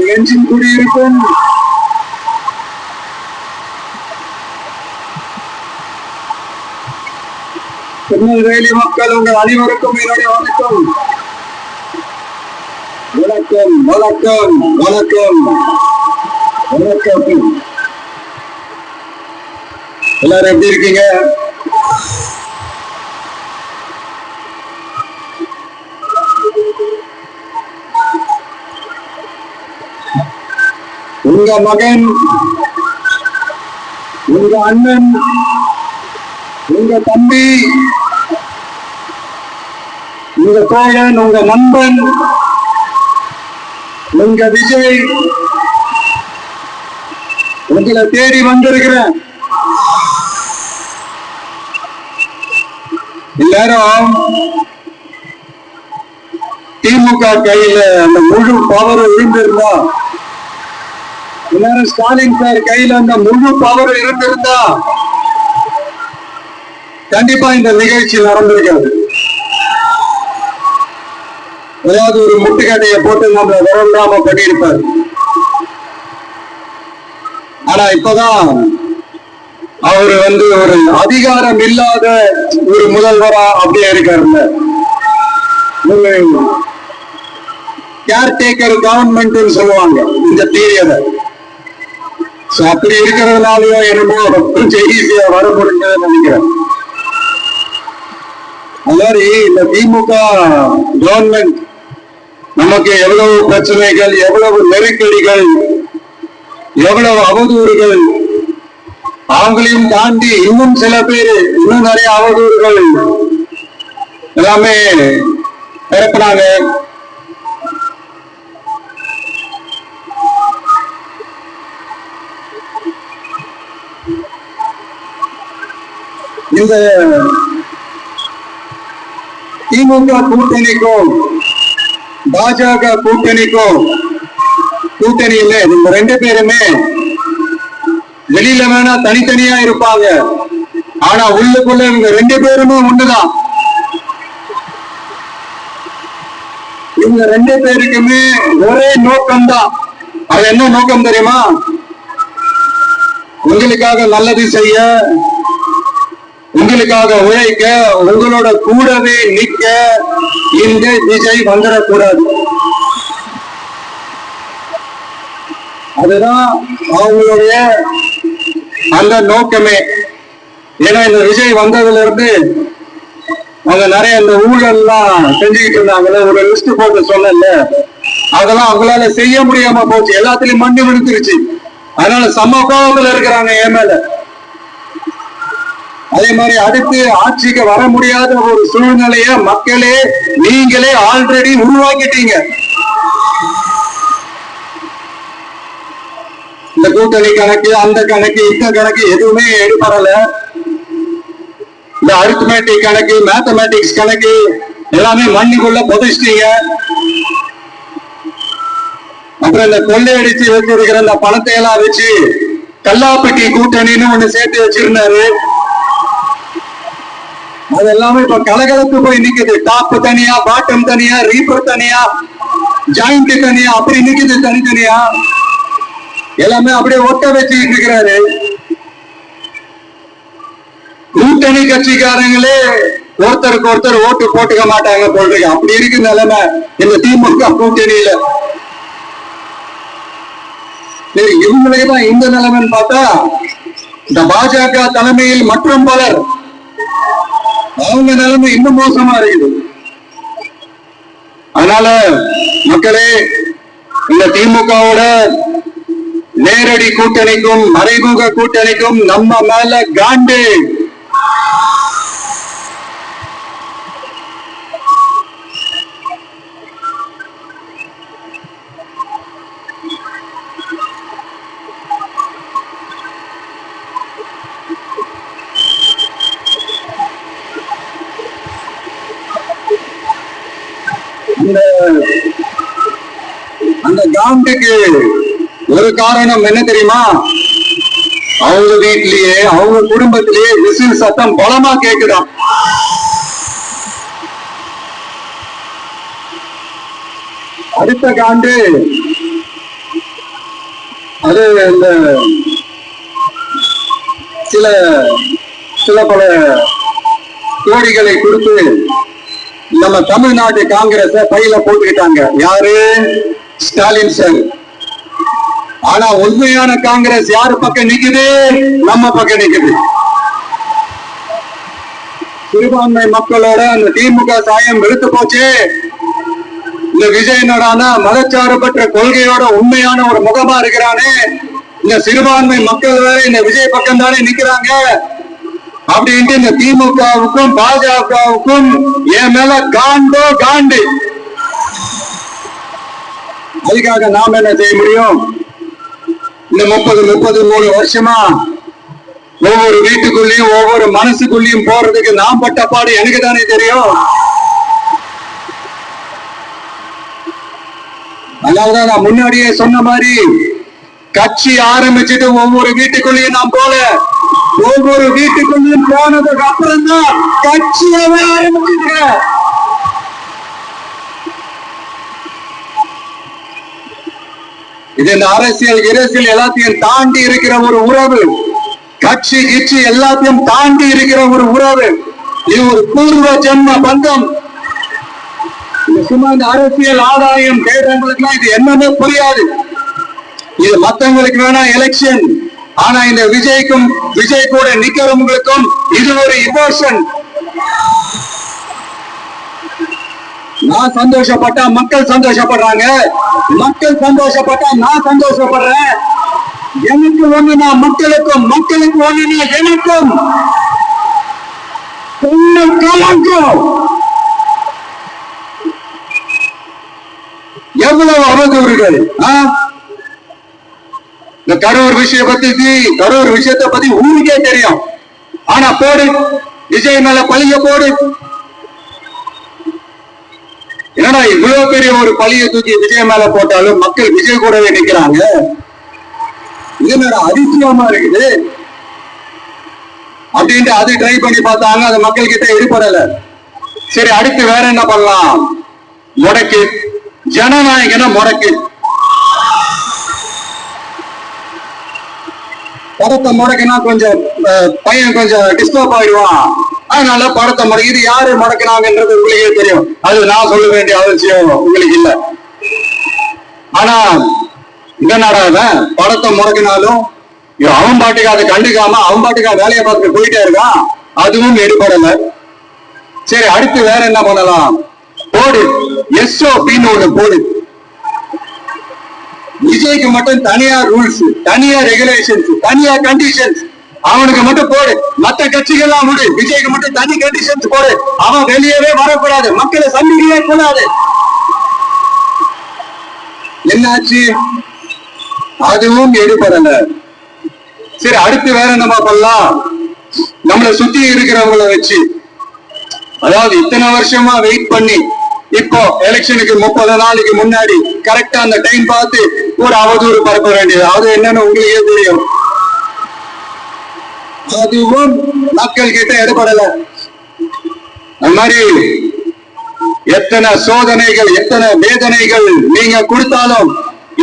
நெஞ்சின் குடியிருக்கும் திருநெல்வேலி மக்கள் உங்கள் அனைவருக்கும் என்னுடைய வணக்கம். வணக்கம் வணக்கம் வணக்கம் வணக்கம். எல்லாரும் எப்படி இருக்கீங்க? உங்க மகன், உங்க அண்ணன், உங்க தம்பி, உங்க தோழன், உங்க நண்பன், உங்க விஜய் உங்களை தேடி வந்திருக்கிறேன். எல்லாரும் திமுக கையில அந்த முழு பவர் இருந்திருந்தா, எல்லாரும் ஸ்டாலின் சார் கையில அந்த முழு பவர் இருந்திருந்தா கண்டிப்பா இந்த நிகழ்ச்சி நடந்திருக்காது. ஏதாவது ஒரு முட்டுக்கட்டையை போட்டு நம்மள வரவிடாம பண்ணியிருப்பார். ஆனா இப்பதான் அவரு ஒரு அதிகாரம் இல்லாத ஒரு முதல்வரா அப்படியே இருக்காருல்ல, ஒரு கேர்டேக்கர் கவர்மெண்ட் சொல்லுவாங்க இந்த பீரியட. அப்படி இருக்கிறதுனாலயோ என்னமோ கொஞ்சம் ஈஸியா வர முடிஞ்சதுன்னு நினைக்கிறேன். அது மாதிரி இந்த திமுக கவர்மெண்ட் நமக்கு எவ்வளவு பிரச்சனைகள், எவ்வளவு நெருக்கடிகள், எவ்வளவு அவதூறுகள், அவங்களையும் தாண்டி இன்னும் சில பேர் இன்னும் நிறைய அவதூறுகள் எல்லாமே இறக்குறாங்க. இந்த திமுக கூட்டணிக்கும் பாஜக கூட்டணிக்கும் கூட்டணி இல்லை. இந்த ரெண்டு பேருமே வெளியில வேணா தனித்தனியா இருப்பாங்க, ஆனா உள்ளுக்குள்ள இவங்க ரெண்டு பேருமே ஒண்ணுதான். இவங்க ரெண்டு பேருக்குமே ஒரே நோக்கம் தான். அது என்ன நோக்கம் தெரியுமா? உங்களுக்காக நல்லது செய்ய, உங்களுக்காக உழைக்க, உங்களோட கூடவே நிற்க இந்த விஜய் வந்துடக்கூடாது. அதுதான் அவங்களுடைய அந்த நோக்கமே. ஏன்னா இந்த விஜய் வந்ததுல இருந்து அவங்க நிறைய இந்த ஊழல் எல்லாம் செஞ்சுக்கிட்டு இருந்தாங்கல்ல, ஒரு லிஸ்ட் போட்டு சொன்னல, அதெல்லாம் அவங்களால செய்ய முடியாம போச்சு. எல்லாத்துலயும் மண்ணு விழுந்துருச்சு. அதனால சமூகத்துல இருக்கிறாங்க என் மேல. அதே மாதிரி அடுத்து ஆட்சிக்கு வர முடியாத ஒரு சூழ்நிலைய மக்களே நீங்களே ஆல்ரெடி உருவாக்கிட்டீங்க. இந்த கூட்டணி கணக்கு, அந்த கணக்கு, இந்த கணக்கு எதுவுமே எடுபடல. இந்த அரித்மெட்டிக் கணக்கு, மேத்தமேட்டிக்ஸ் கணக்கு எல்லாமே மண்ணுக்குள்ள புதைச்சிட்டீங்க. அப்புறம் இந்த கொள்ளையடிச்சு வச்சிருக்கிற இந்த பணத்தை எல்லாம் வச்சு கல்லாப்பட்டி கூட்டணின்னு ஒண்ணு சேர்த்து வச்சிருந்தாரு. அது எல்லாமே இப்ப கலகலத்து போய் நிக்குது. டாப் தனியா, பாட்டம் தனியா, ரீப்பர் தனியா, ஜாயிண்ட் தனியா, அப்படி நிக்குது தனித்தனியா. எல்லாமே அப்படியே ஒட்ட வச்சுக்கிட்டு இருக்கிறாரு. கூட்டணி கட்சிக்காரங்களே ஒருத்தருக்கு ஒருத்தர் ஓட்டு போட்டுக்க மாட்டாங்க போல். அப்படி இருக்கு நிலைமை இந்த திமுக கூட்டணியில. இவங்களுக்கு தான் இந்த நிலைமைன்னு பார்த்தா, இந்த பாஜக தலைமையில் மற்றும் பலர் அவங்க நிலைமை இன்னும் மோசமா இருக்குது. அதனால மக்களே, இந்த திமுகவோட நேரடி கூட்டணிக்கும் மறைமுக கூட்டணிக்கும் நம்ம மேல காண்டு. அந்த காண்டுக்கு ஒரு காரணம் என்ன தெரியுமா? அவங்க வீட்டிலேயே அவங்க குடும்பத்திலேயே விசில் சத்தம் பலமா கேக்குதாம். அடுத்த காண்டு அது இந்த சில பல கோடிகளை கொடுத்து நம்ம தமிழ்நாட்டு காங்கிரஸ பையில போட்டுக்கிட்டாங்க. யாரு? ஸ்டாலின் சார். ஆனா உண்மையான காங்கிரஸ் யாரு பக்கம் நிக்குது? நம்ம பக்கம் நிக்குது. சிறுபான்மை மக்களோட அந்த திமுக சாயம் வெளுத்து போச்சு. இந்த விஜயனோடான மதச்சார்பற்ற கொள்கையோட உண்மையான ஒரு முகமா இருக்கிறானே, இந்த சிறுபான்மை மக்கள் வேற இந்த விஜய் பக்கம் தானே நிக்கிறாங்க அப்படின்ட்டு இந்த திமுகவுக்கும் பாஜகவுக்கும் என் மேல காண்டோ காண்டு. அதுக்காக நாம என்ன செய்ய முடியும்? இந்த 33 வருஷமா ஒவ்வொரு வீட்டுக்குள்ளேயும் ஒவ்வொரு மனசுக்குள்ளேயும் போறதுக்கு நாம் பட்ட பாடு எனக்கு தானே தெரியும். அதனாலதான் நான் முன்னாடியே சொன்ன மாதிரி கட்சி ஆரம்பிச்சுட்டு ஒவ்வொரு வீட்டுக்குள்ளேயும் நான் போல, ஒவ்வொரு வீட்டுக்குள்ளேயும் போனதுக்கு அப்புறம் தான் கட்சியவே ஆரம்பிச்சுட்டு. இது இந்த அரசியல் எல்லாத்தையும் தாண்டி இருக்கிற ஒரு உறவு. கட்சி கிட்சி எல்லாத்தையும் தாண்டி இருக்கிற ஒரு உறவு. இது ஒரு பூர்வ ஜென்ம பந்தம். சும்மா இந்த அரசியல் ஆதாயம் தேடுறவங்களுக்கு இது என்னன்னு புரியாது. இது மத்தவங்களுக்கு வேணா எலெக்ஷன். ஆனா இந்த விஜய் கூட நிக்கிறவங்களுக்கும் இது ஒரு இமோஷன். நான் சந்தோஷப்பட்டா மக்கள் சந்தோஷப்படுறாங்க, மக்கள் சந்தோஷப்பட்டா நான் சந்தோஷப்படுறேன். எனக்கு ஒண்ணுனா மக்களுக்கும், மக்களுக்கு ஒண்ணுனா எனக்கும். எவ்வளவு அவதூறுகள்! இந்த கரூர் விஷயத்தை பத்தி ஊருக்கே தெரியும். ஆனா போடு, விஜய் மேல பழிய போடு. என்னடா இவ்வளவு பெரிய ஒரு பழிய தூக்கி விஜய் மேல போட்டாலும் மக்கள் விஜய் கூடவே நிக்கிறாங்க. இது மேல அதிசயமா இருக்குது அப்படின்ட்டு அது ட்ரை பண்ணி பார்த்தாங்க. அது மக்கள் கிட்ட ஈடுபடல. சரி, அடுத்து வேற என்ன பண்ணலாம்? முடக்கு, ஜனநாயகன முடக்கு. படத்தை முடக்கினா கொஞ்சம் பையன் கொஞ்சம் டிஸ்டர்ப் ஆயிடுவான். அதனால படத்தை முடக்கி, இது யாரு முடக்கினாங்கன்றது உங்களுக்கே தெரியும். அது நான் சொல்ல வேண்டிய அவசியம் உங்களுக்கு இல்லை. ஆனா இந்த நாடாவன் படத்தை முடக்கினாலும் அவன் பாட்டுக்கு அதை கண்டுக்காம அவன் பாட்டுக்கு வேலையை பார்த்துட்டு போயிட்டே இருக்கான். அதுவும் எடுபடல. சரி, அடுத்து வேற என்ன பண்ணலாம்? போடு, SOPன்னு ஒண்ணு போடு. விஜய்க்கு மட்டும் தனியா ரூல்ஸ், தனியா ரெகுலேஷன்ஸ், தனியா கண்டிஷன்ஸ். அவனுக்கு மட்டும் போடு. மற்ற கட்சிகள்லாம் விடு, விஜய்க்கு மட்டும் தனி கண்டிஷன்ஸ் போடு. அவன் வெளியவே வரக்கூடாது, மக்களை சந்திக்கவே கூடாது. என்னாச்சு? அதுவும் எடுபடல. சரி, அடுத்து வேற என்ன பண்ணலாம்? நம்மளை சுத்தி இருக்கிறவங்களை வச்சு, அதாவது இத்தனை வருஷமா வெயிட் பண்ணி இப்போ எலெக்ஷனுக்கு 30 நாளைக்கு முன்னாடி கரெக்டா அந்த டைம் பார்த்து ஒரு அவதூறு பரப்ப வேண்டியது. அது என்னன்னு உங்களுக்கே தெரியும். அதுவும் மக்கள் கிட்ட எடுபடல. அந்த மாதிரி எத்தனை சோதனைகள், எத்தனை வேதனைகள் நீங்க கொடுத்தாலும்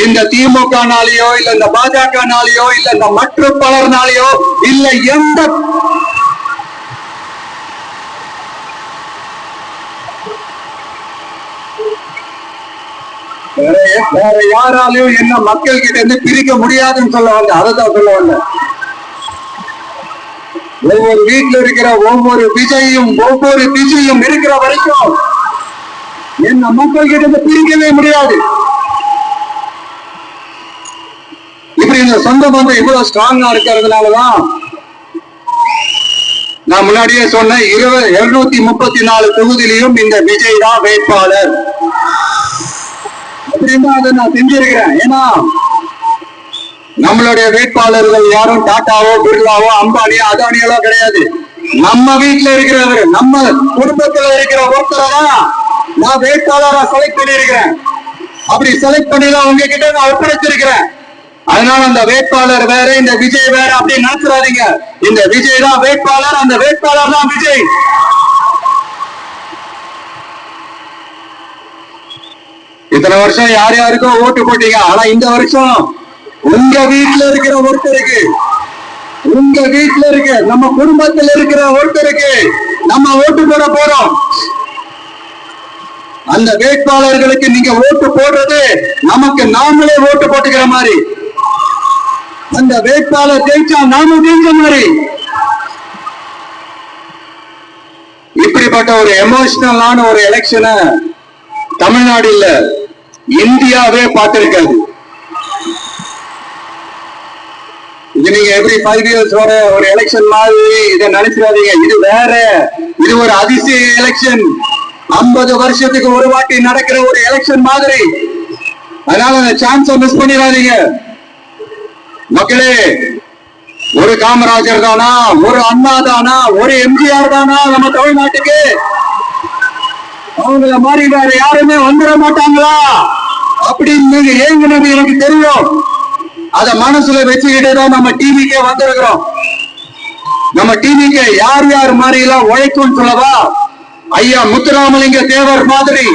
இந்த திமுகனாலேயோ இல்ல இந்த பாஜகனாலேயோ இல்ல இந்த மற்ற பலர்னாலேயோ இல்ல எந்த வேற யாராலையும் என்ன மக்கள் கிட்ட இருந்து பிரிக்க முடியாதுன்னு சொல்ல வந்த, அதைத்தான் சொல்ல வந்த. ஒவ்வொரு வீட்டில் இருக்கிற ஒவ்வொரு விஜயும் ஒவ்வொரு விஜயும் இருக்கிற வரைக்கும் என்ன மக்கள் கிட்ட பிரிக்கவே முடியாது. இப்படி இந்த சொந்த பந்தம் இவ்வளவு ஸ்ட்ராங்கா இருக்கிறதுனாலதான் நான் முன்னாடியே சொன்னேன், 234 தொகுதியிலையும் இந்த விஜய் தான் வேட்பாளர் அப்படின்னு அதை நான் செஞ்சிருக்கிறேன். ஏன்னா நம்மளுடைய வேட்பாளர்கள் யாரும் டாட்டாவோ பிர்லாவோ அம்பானியோ அதானியோ கிடையாது. நம்ம வீட்டுல இருக்கிறவர், நம்ம குடும்பத்துல இருக்கிற ஒருத்தரை தான் நான் வேட்பாளரா செலக்ட் பண்ணிருக்கிறேன். அப்படி செலக்ட் பண்ணி தான் உங்ககிட்ட நான் ஒப்படைச்சிருக்கிறேன். அதனால அந்த வேட்பாளர் வேற, இந்த விஜய் வேற அப்படி நினைச்சிடாதீங்க. இந்த விஜய் தான் வேட்பாளர், அந்த வேட்பாளர் தான் விஜய். இத்தனை வருஷம் யார் யாருக்கோ ஓட்டு போட்டீங்க. ஆனா இந்த வருஷம் உங்க வீட்டுல இருக்கிற ஒருத்தருக்கு, உங்க வீட்டுல இருக்க நம்ம குடும்பத்தில் இருக்கிற ஒருத்தருக்கு நம்ம ஓட்டு போட போறோம். அந்த வேட்பாளர்களுக்கு நீங்க ஓட்டு போடுறது நமக்கு நாமளே ஓட்டு போட்டுக்கிற மாதிரி. அந்த வேட்பாளர் ஜெயிச்சா நாம ஜெயிச்ச மாதிரி. இப்படிப்பட்ட ஒரு எமோஷனலான ஒரு எலெக்ஷனை தமிழ்நாடு இல்ல, இந்தியாவே பார்த்திருக்காது. இது நீங்க எவ்ரி 5 years வர ஒரு எலெக்ஷன் மாதிரி இதை நினைச்சிடாதீங்க. இது வேற, இது ஒரு அதிசய எலெக்ஷன். 50 வருஷத்துக்கு ஒரு வாட்டி நடக்கிற ஒரு எலெக்ஷன் மாதிரி. அதனால அந்த சான்ஸை மிஸ் பண்ணிடாதீங்க மக்களே. ஒரு காமராஜர் தானா, ஒரு அண்ணா தானா, ஒரு எம்ஜிஆர் தானா நம்ம தமிழ்நாட்டுக்கு? அவங்கள மாதிரி வேற யாருமே வந்துட மாட்டாங்களா அப்படின்னு நீங்க ஏங்குனது எனக்கு தெரியும். அத மனசுல வச்சுக்கிட்டு தான் நம்ம டிவிக்கே வந்திருக்கிறோம். நம்ம டிவிக்கு யார் யார் மாதிரி எல்லாம் உழைக்கும் சொல்லவா? ஐயா முத்துராமலிங்க தேவர் மாதிரி,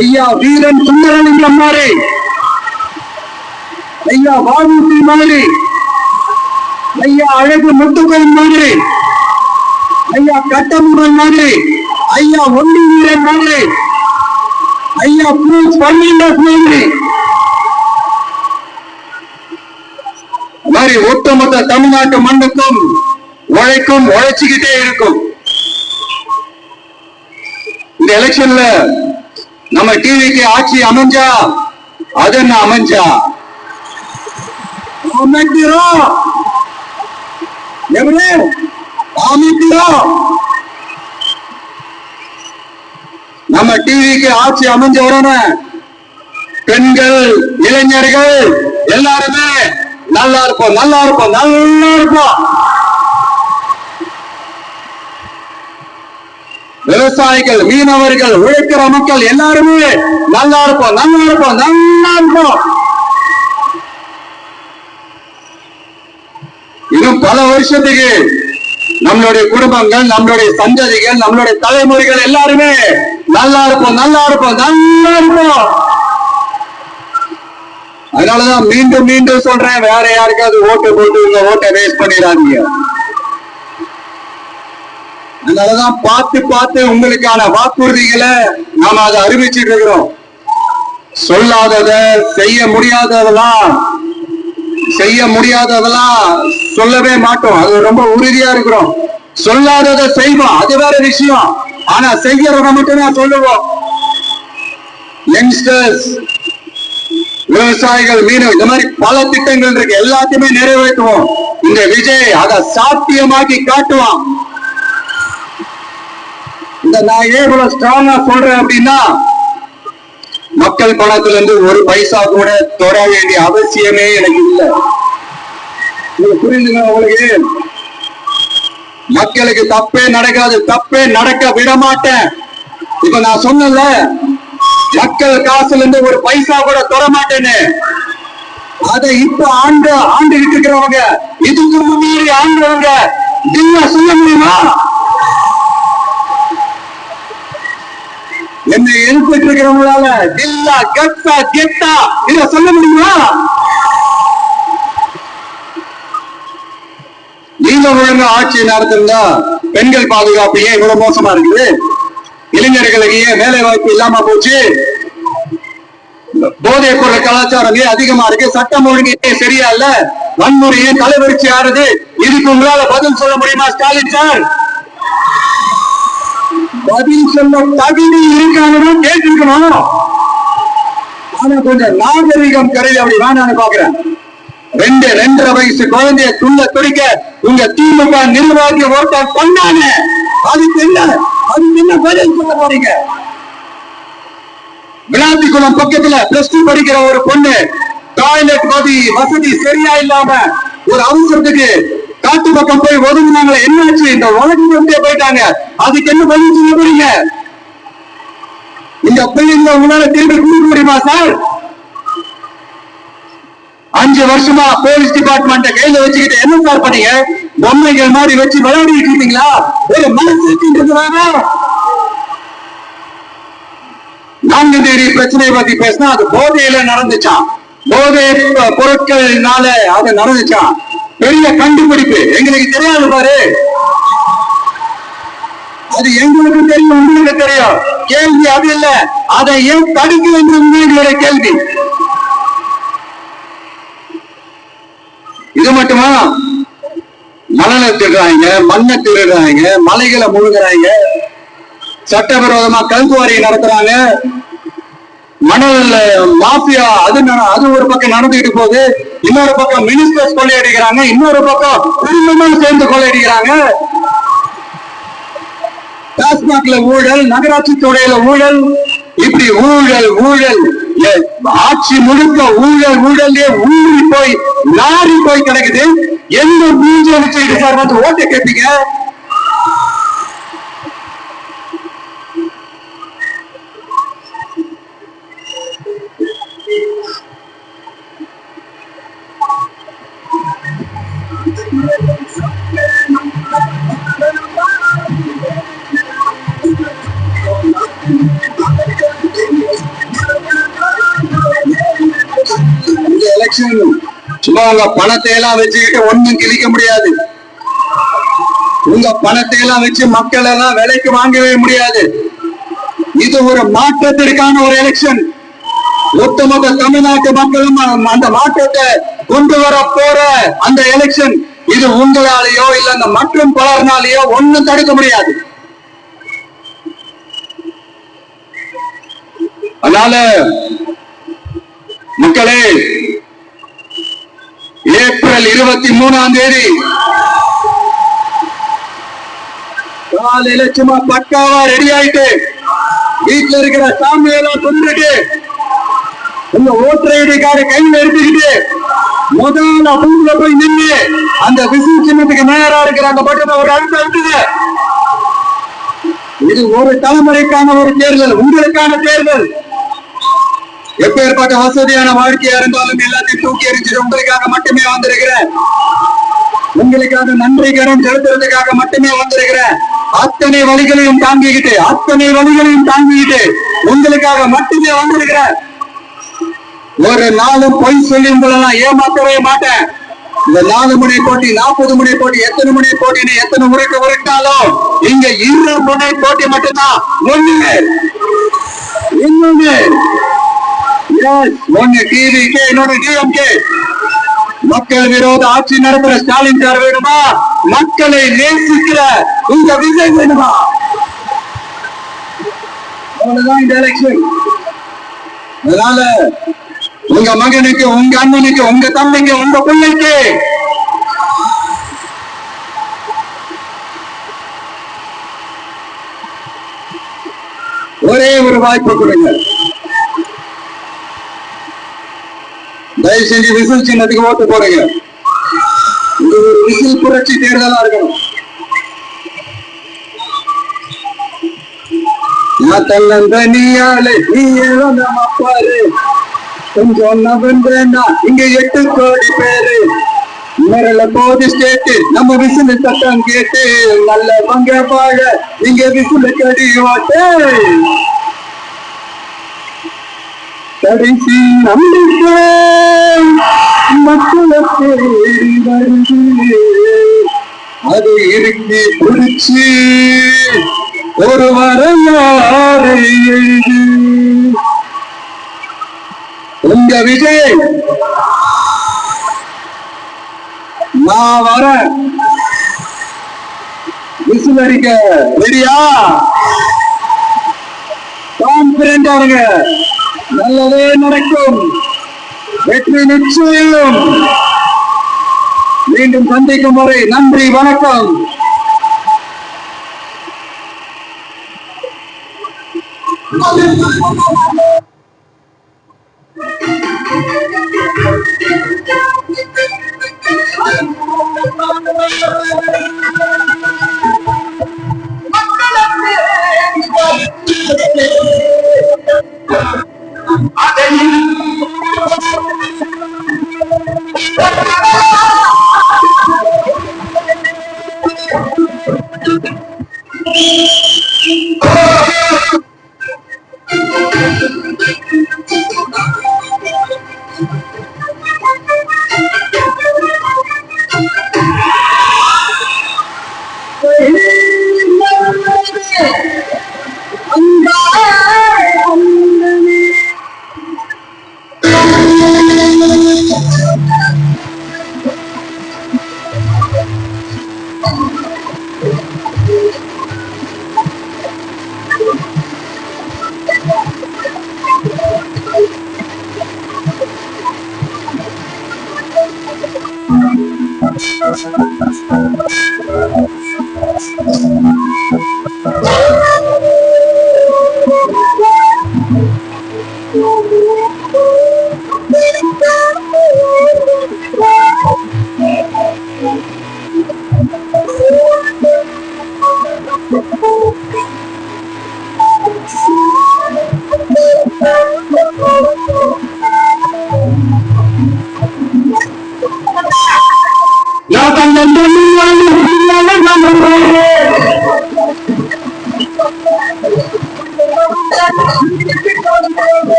ஐயா வீரன் சுந்தரலிங்கம் மாதிரி, ஐயா வாவுசி மாதிரி, ஐயா அழகு முத்துக்கள் மாதிரி, ஐயா கட்டமுடன் மாதிரி, ஐயா ஒண்டி வீரன் மாதிரி, ஐயா பன்னீண்டஸ் மாதிரி ஒட்டுமொத்த தமிழ்நாட்டு மண்ணுக்கும் உழைக்கும், உழைச்சுக்கிட்டே இருக்கும். இந்த எலெக்ஷன்ல நம்ம டிவிக்கு ஆட்சி அமைஞ்சா அது என்ன அமைஞ்சா அமைக்கிறோம். நம்ம டிவிக்கு ஆட்சி அமைஞ்ச உடனே பெண்கள், இளைஞர்கள் எல்லாருமே நல்லா இருப்போம், நல்லா இருப்போம், நல்லா இருப்போம். விவசாயிகள், மீனவர்கள், உழைக்கிற மக்கள் எல்லாருமே நல்லா இருப்போம், நல்லா இருப்போம், நல்லா இருப்போம். இன்னும் பல வருஷத்துக்கு நம்மளுடைய குடும்பங்கள், நம்மளுடைய சந்ததிகள், நம்மளுடைய தலைமுறைகள் எல்லாருமே நல்லா இருப்போம், நல்லா இருப்போம், நல்லா இருப்போம். அதனாலதான் மீண்டும் மீண்டும் சொல்றேன், வேற யாருக்காவது ஓட்டு போட்டு உங்க ஓட்டை வேஸ்ட் பண்ணிடாதீங்க. அதனாலதான் பார்த்து பார்த்து உங்களுக்கான வாக்குறுதிகளை நாம அதை அறிவிச்சிட்டு இருக்கிறோம். சொல்லாதத, செய்ய முடியாததெல்லாம் சொல்லவே மாட்டோம். அது ரொம்ப உறுதியா இருக்கிறோம். சொல்லாததை செய்வோம், அது வேற விஷயம். ஆனா செய்யறத மட்டும் தான் சொல்லுவோம். யங்ஸ்டர்ஸ், விவசாயிகள், மீனவர்கள், இந்த மாதிரி பல திட்டங்கள் இருக்கு. எல்லாத்தையுமே நிறைவேற்றுவோம். இந்த விஜய் அதை சாத்தியமாக்கி காட்டுவான். இந்த நான் ஏன் இவ்வளவு ஸ்ட்ராங்கா சொல்றேன் அப்படின்னா, மக்கள் பணத்துல இருந்து ஒரு பைசா கூட தொட வேண்டிய அவசியமே எனக்கு இல்லை. புரியுதுங்க உங்களுக்கு? மக்களுக்கு தப்பே நடக்காது, தப்பே நடக்க விட மாட்டேன். இப்ப நான் சொன்னல, மக்கள் காசுல இருந்து ஒரு பைசா கூட தொட மாட்டேன்னு. அதை இப்ப ஆண்டுகிட்டு இருக்கிறவங்க, இதுக்கு முன்னாடி ஆண்டவங்க சொல்ல முடியுமா? என்னை எழுப்பிட்டு இருக்கிறவங்களால தில்லா, கத்தா, கெத்தா இத சொல்ல முடியுமா? நீங்க ஒழுங்கா ஆட்சி நடத்திருந்தா பெண்கள் பாதுகாப்பு ஏன் இவ்வளவு மோசமா இருக்குது? இளைஞர்களுக்கு ஏன் வேலை வாய்ப்பு இல்லாம போச்சு? போதைப் பொருள் கலாச்சாரம் ஏன் அதிகமா இருக்கு? சட்டம் ஒழுங்கு ஏன் சரியா இல்ல? வன்முறை ஏன் தலைவரிச்சு ஆறுது? இதுக்கு உங்களால பதில் சொல்ல முடியுமா ஸ்டாலின் சார்? பதில் சொல்ல தகுதி இருக்கான்னு கேட்டிருக்கணும். ஆனா கொஞ்சம் நாகரிகம் கருதி அப்படி வேணான்னு பாக்குறேன். 2.5 வயசு குழந்தைய துடிக்க உங்க திமுக நிர்வாகி ஒருத்தர் கொண்டாங்க. அதுக்கு என்ன பதில் சொல்ல போறீங்க? விளாத்திக்குளம் பக்கத்துல +2 படிக்கிற ஒரு பொண்ணு டாய்லெட் வசதி சரியா இல்லாம ஒரு அவசரத்துக்கு காட்டு பக்கம் போய் ஒதுங்கினாங்களே, என்னாச்சு? இந்த உலகத்தை போயிட்டாங்க. அதுக்கு என்ன பதில் சொல்ல போறீங்க? இந்த பிள்ளைங்க உங்களால திரும்பி கொடுக்க முடியுமா சார்? 5 வருஷமா போலீஸ் டிபார்ட்மெண்ட் கையில வச்சுக்கிட்டு என்ன சார் பண்ணீங்க? பொம்மைகள் மாதிரி வச்சு விளையாடிட்டு இருக்கீங்களா? ஒரு மனசு நாங்குநேரி பிரச்சனை பத்தி பேசினா அது போதையில நடந்துச்சான். போதை பொருட்களினால அது நடந்துச்சான். பெரிய கண்டுபிடிப்பு. எங்களுக்கு தெரியாது பாரு. அது எங்களுக்கு தெரியும், உங்களுக்கு தெரியும். கேள்வி அது இல்ல, அதை ஏன் தடுக்க வேண்டும் எங்களுடைய கேள்வி. இது மட்டுமா? மணலை திருடுறாங்க, மண்ணை திருடுறாங்க, மலைகளை முழுகிறாங்க, சட்டவிரோதமா கல்குவாரியை நடத்துறாங்க, மணல் மாஃபியா அது ஒரு பக்கம் நடந்துகிட்டு போகுது. இன்னொரு பக்கம் மினிஸ்டர்ஸ் கொள்ளையடிக்கிறாங்க, இன்னொரு பக்கம் குடும்பமும் சேர்ந்து கொள்ளையடிக்கிறாங்க. டாஸ்மாக்ல ஊழல், நகராட்சி துறையில ஊழல், இப்படி ஊழல் ஊழல் ஆட்சி முழுக்க ஊழல்லே ஊறி போய் நாரி போய் கிடக்குது. எந்த மூஞ்சி அமைச்சு சார் வந்து ஓட்ட கேட்பீங்க? சும்மா உங்க பணத்தை எல்லாம் வச்சுக்கிட்டு ஒண்ணும் கிழிக்க முடியாது. உங்க பணத்தை எல்லாம் வச்சு மக்கள் எல்லாம் விலைக்கு வாங்கவே முடியாது. இது ஒரு மாற்றத்திற்கான ஒரு எலெக்ஷன். ஒட்டுமொத்த தமிழ்நாட்டு மக்களும் அந்த மாற்றத்தை கொண்டு வர போற அந்த எலெக்ஷன். இது உங்களாலேயோ இல்ல அந்த மற்றும் பலர்னாலேயோ ஒண்ணும் தடுக்க முடியாது. அதனால மக்களே, ஏப்ரல் 23ஆம் தேதி காலையில சும்மா பக்காவா ரெடி ஆயிட்டு வீட்டுல இருக்கிற சாமியெல்லாம் கொண்டுட்டு உங்க ஓட்டர் ஐடி கார்டு கையில எடுத்துக்கிட்டு முதல்ல பூத்துல போய் நின்று அந்த விசில் சின்னத்துக்கு நேரா இருக்கிற அந்த பட்டத்தை ஒரு அழுத்த விட்டுது. இது ஒரு தலைமுறைக்கான ஒரு தேர்தல், உங்களுக்கான தேர்தல். எப்பேற்பட்ட வசதியான வாழ்க்கையா இருந்தாலும் எல்லாத்தையும் தூக்கி எறிஞ்சிட்டு உங்களுக்காக மட்டுமே வந்திருக்கிறேன். உங்களுக்காக நன்றி கடன் செலுத்துறதுக்காக மட்டுமே வந்திருக்கிறேன். அத்தனை வழிகளையும் தாங்கிக்கிட்டு உங்களுக்காக மட்டுமே வந்திருக்கிறேன். ஒரு நாளும் பொய் சொல்லி உங்களெல்லாம் ஏமாற்றவே மாட்டேன். இந்த 4 முனை போட்டி, 40 முனை போட்டி, எத்தனை முனை போட்டின்னு எத்தனை முறைக்கு உரைத்தாலும் இங்க 2 முனை போட்டி மட்டும்தான். ஒண்ணு டிவிகே, இன்னொரு டிஎம்கே. மக்கள் விரோத ஆட்சி நடத்துற ஸ்டாலின் சார் வேணுமா? மக்களை நேசிக்கிற உங்க விஜய் வேணுமா? அவ்வளவுதான் இந்த எலெக்ஷன். அதனால உங்க மகனுக்கு, உங்க அண்ணனுக்கு, உங்க தம்பிக்கு, உங்க பிள்ளைக்கு ஒரே ஒரு வாய்ப்பு கொடுங்க. தயவு செஞ்சு விசில் சின்னத்துக்கு ஓட்டு போடுங்க. இது ஒரு விசில் புரட்சி தேர்தலா இருக்கணும். கொஞ்சம் இங்க 8 கோடி பேரு மிரள போது ஸ்டேட். நம்ம விசில் சட்டம் கேட்டு நல்ல பங்க பாழ இங்க விசில் கடி ஓட்டு. கடைசி நம்பிக்கை மக்களுக்கு வருது, அது இறுக்கி பிடிச்சு ஒரு வரலாறு எழுது. உங்க விஜய் நான் வரேன். விசில் அடிக்க ரெடியா? கான்பிடண்டா இருங்க, நல்லதே நடக்கும், வெற்றி நிச்சயம். மீண்டும் சந்திக்கும் வரை நன்றி, வணக்கம்.